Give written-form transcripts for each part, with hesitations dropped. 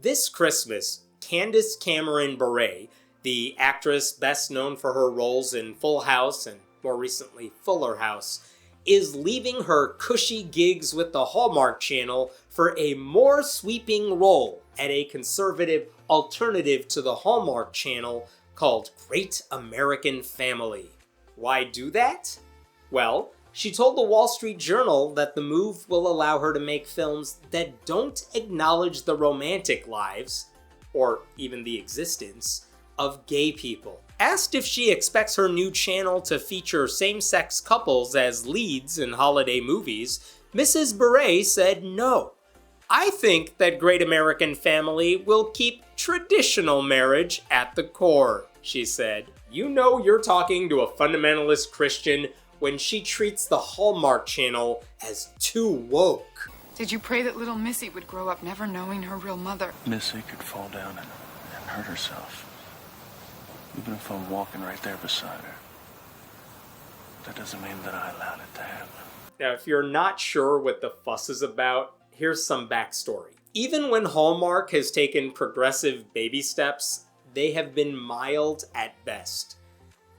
This Christmas, Candace Cameron Bure, the actress best known for her roles in Full House and more recently Fuller House, is leaving her cushy gigs with the Hallmark Channel for a more sweeping role at a conservative alternative to the Hallmark Channel called Great American Family. Why do that? Well, she told the Wall Street Journal that the move will allow her to make films that don't acknowledge the romantic lives, or even the existence, of gay people. Asked if she expects her new channel to feature same-sex couples as leads in holiday movies, Mrs. Bure said no. I think that Great American Family will keep traditional marriage at the core, she said. You know you're talking to a fundamentalist Christian when she treats the Hallmark Channel as too woke. Did you pray that little Missy would grow up never knowing her real mother? Missy could fall down and hurt herself. Even if I'm walking right there beside her. That doesn't mean that I allowed it to happen. Now, if you're not sure what the fuss is about, here's some backstory. Even when Hallmark has taken progressive baby steps, they have been mild at best.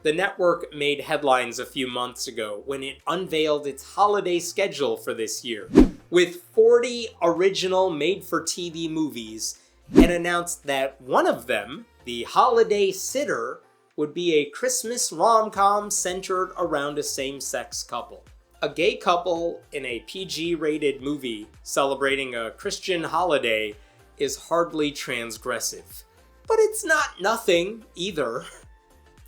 The network made headlines a few months ago when it unveiled its holiday schedule for this year, with 40 original made-for-TV movies, and announced that one of them, The Holiday Sitter, would be a Christmas rom-com centered around a same-sex couple. A gay couple in a PG-rated movie celebrating a Christian holiday is hardly transgressive. But it's not nothing, either.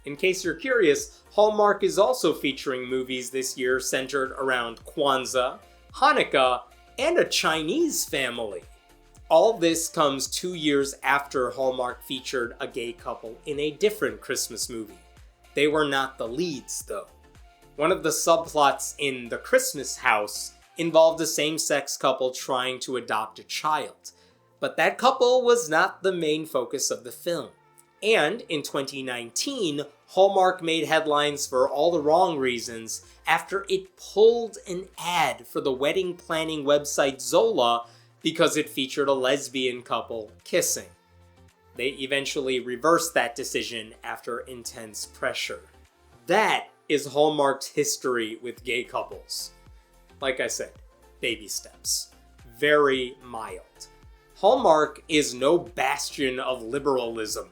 In case you're curious, Hallmark is also featuring movies this year centered around Kwanzaa, Hanukkah, and a Chinese family. All this comes 2 years after Hallmark featured a gay couple in a different Christmas movie. They were not the leads, though. One of the subplots in The Christmas House involved a same-sex couple trying to adopt a child, but that couple was not the main focus of the film. And in 2019, Hallmark made headlines for all the wrong reasons after it pulled an ad for the wedding planning website Zola because it featured a lesbian couple kissing. They eventually reversed that decision after intense pressure. That is Hallmark's history with gay couples. Like I said, baby steps. Very mild. Hallmark is no bastion of liberalism.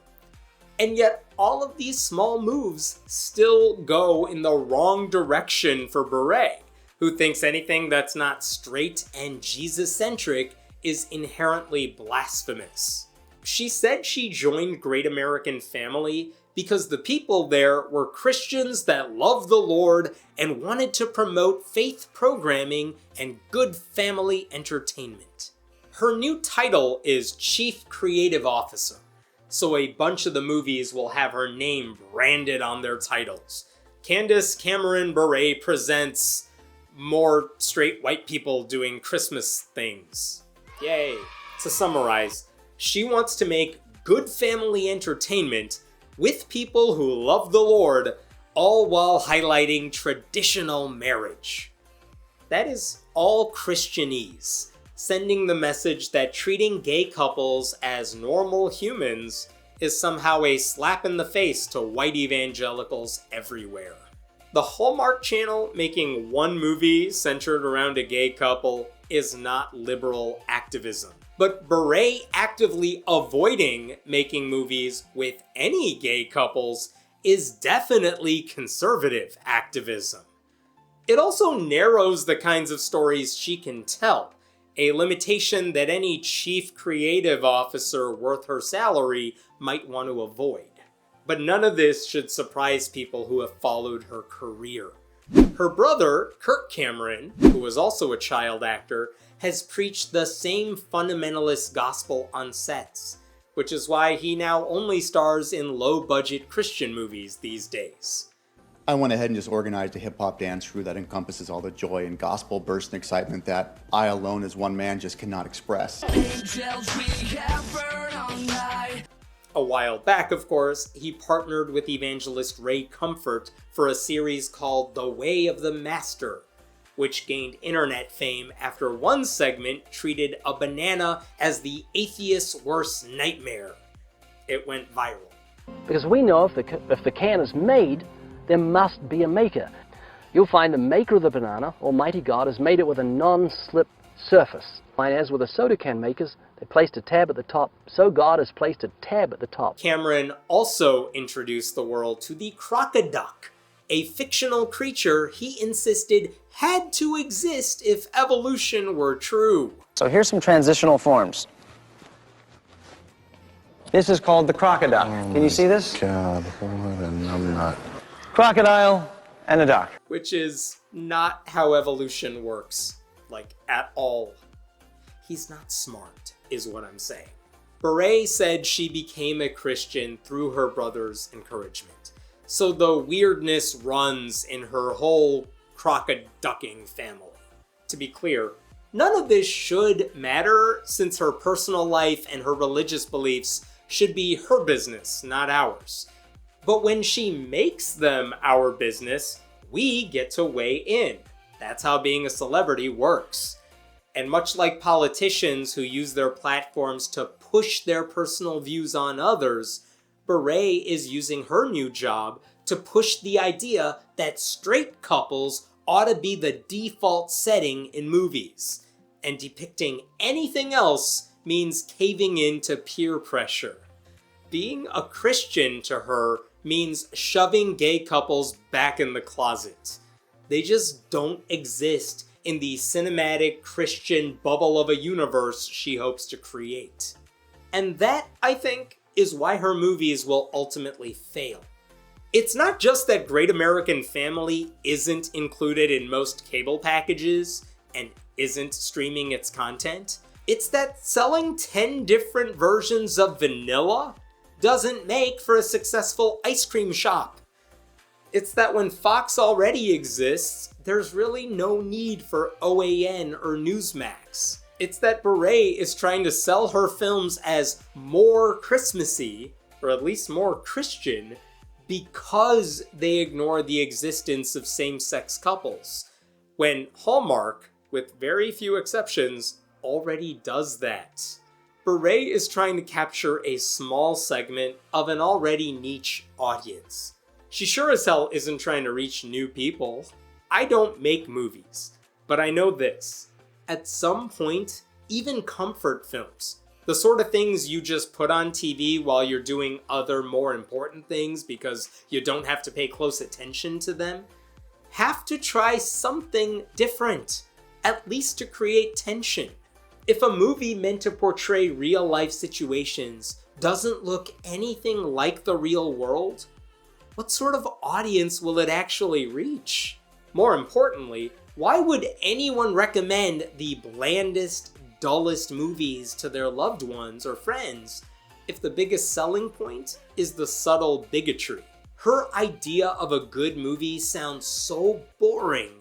And yet, all of these small moves still go in the wrong direction for Bure, who thinks anything that's not straight and Jesus-centric is inherently blasphemous. She said she joined Great American Family because the people there were Christians that loved the Lord and wanted to promote faith programming and good family entertainment. Her new title is Chief Creative Officer, so a bunch of the movies will have her name branded on their titles. Candace Cameron Bure presents more straight white people doing Christmas things. Yay. To summarize, she wants to make good family entertainment with people who love the Lord, all while highlighting traditional marriage. That is all Christianese, sending the message that treating gay couples as normal humans is somehow a slap in the face to white evangelicals everywhere. The Hallmark Channel making one movie centered around a gay couple is not liberal activism. But Bure actively avoiding making movies with any gay couples is definitely conservative activism. It also narrows the kinds of stories she can tell, a limitation that any chief creative officer worth her salary might want to avoid. But none of this should surprise people who have followed her career. Her brother, Kirk Cameron, who was also a child actor, has preached the same fundamentalist gospel on sets, which is why he now only stars in low-budget Christian movies these days. I went ahead and just organized a hip-hop dance crew that encompasses all the joy and gospel burst and excitement that I alone as one man just cannot express. A while back, of course, he partnered with evangelist Ray Comfort for a series called The Way of the Master, which gained internet fame after one segment treated a banana as the atheist's worst nightmare. It went viral. Because we know if the can is made, there must be a maker. You'll find the maker of the banana, Almighty God, has made it with a non-slip surface. And as with the soda can makers, they placed a tab at the top, so God has placed a tab at the top. Cameron also introduced the world to the crocoduck, a fictional creature he insisted had to exist if evolution were true. So here's some transitional forms. This is called the crocoduck. Can you see this? God, what a numbnut. Crocodile and a duck. Which is not how evolution works, like, at all. He's not smart, is what I'm saying. Beret said she became a Christian through her brother's encouragement, so the weirdness runs in her whole crocoducking family. To be clear, none of this should matter, since her personal life and her religious beliefs should be her business, not ours. But when she makes them our business, we get to weigh in. That's how being a celebrity works. And much like politicians who use their platforms to push their personal views on others, Beret is using her new job to push the idea that straight couples ought to be the default setting in movies, and depicting anything else means caving into peer pressure. Being a Christian to her means shoving gay couples back in the closet. They just don't exist in the cinematic Christian bubble of a universe she hopes to create. And that, I think, is why her movies will ultimately fail. It's not just that Great American Family isn't included in most cable packages and isn't streaming its content. It's that selling 10 different versions of vanilla doesn't make for a successful ice cream shop. It's that when Fox already exists, there's really no need for OAN or Newsmax. It's that Beret is trying to sell her films as more Christmassy, or at least more Christian, because they ignore the existence of same-sex couples, when Hallmark, with very few exceptions, already does that. Beret is trying to capture a small segment of an already niche audience. She sure as hell isn't trying to reach new people. I don't make movies, but I know this. At some point, even comfort films, the sort of things you just put on TV while you're doing other more important things because you don't have to pay close attention to them, have to try something different, at least to create tension. If a movie meant to portray real-life situations doesn't look anything like the real world, what sort of audience will it actually reach? More importantly, why would anyone recommend the blandest, dullest movies to their loved ones or friends if the biggest selling point is the subtle bigotry? Her idea of a good movie sounds so boring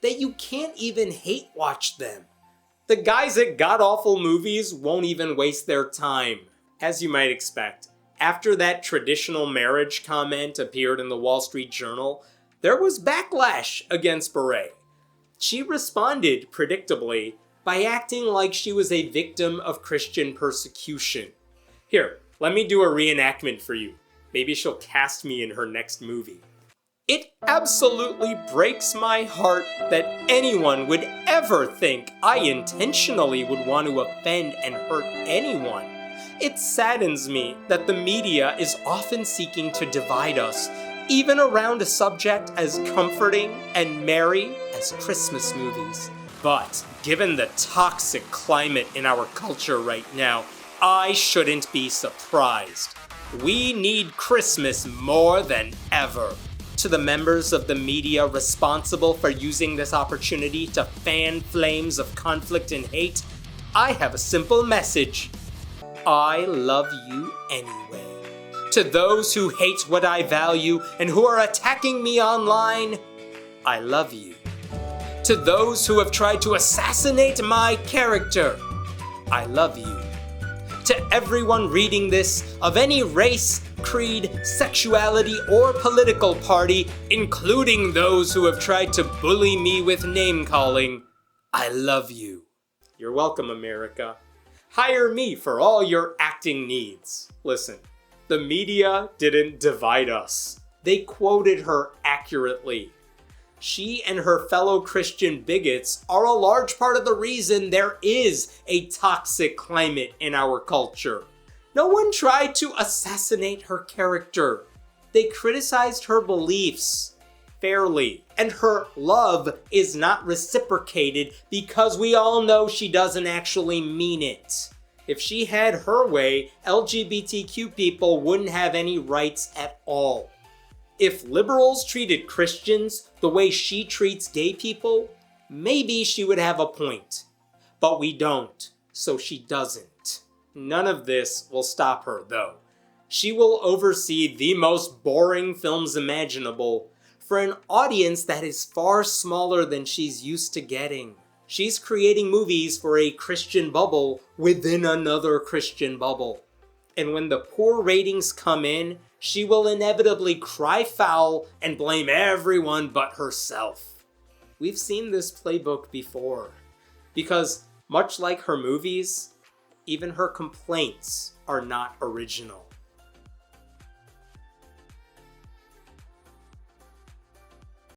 that you can't even hate watch them. The guys at god-awful movies won't even waste their time. As you might expect, after that traditional marriage comment appeared in the Wall Street Journal, there was backlash against Beret. She responded, predictably, by acting like she was a victim of Christian persecution. Here, let me do a reenactment for you. Maybe she'll cast me in her next movie. It absolutely breaks my heart that anyone would ever think I intentionally would want to offend and hurt anyone. It saddens me that the media is often seeking to divide us, even around a subject as comforting and merry as Christmas movies. But given the toxic climate in our culture right now, I shouldn't be surprised. We need Christmas more than ever. To the members of the media responsible for using this opportunity to fan flames of conflict and hate, I have a simple message. I love you anyway. To those who hate what I value and who are attacking me online, I love you. To those who have tried to assassinate my character, I love you. to everyone reading this of any race, creed, sexuality, or political party, including those who have tried to bully me with name-calling, I love you. You're welcome, America. Hire me for all your acting needs. Listen, the media didn't divide us. They quoted her accurately. She and her fellow Christian bigots are a large part of the reason there is a toxic climate in our culture. No one tried to assassinate her character. They criticized her beliefs fairly, and her love is not reciprocated because we all know she doesn't actually mean it. If she had her way, LGBTQ people wouldn't have any rights at all. If liberals treated Christians the way she treats gay people, maybe she would have a point. But we don't, so she doesn't. None of this will stop her, though. She will oversee the most boring films imaginable for an audience that is far smaller than she's used to getting. She's creating movies for a Christian bubble within another Christian bubble. And when the poor ratings come in, she will inevitably cry foul and blame everyone but herself. We've seen this playbook before, because much like her movies, even her complaints are not original.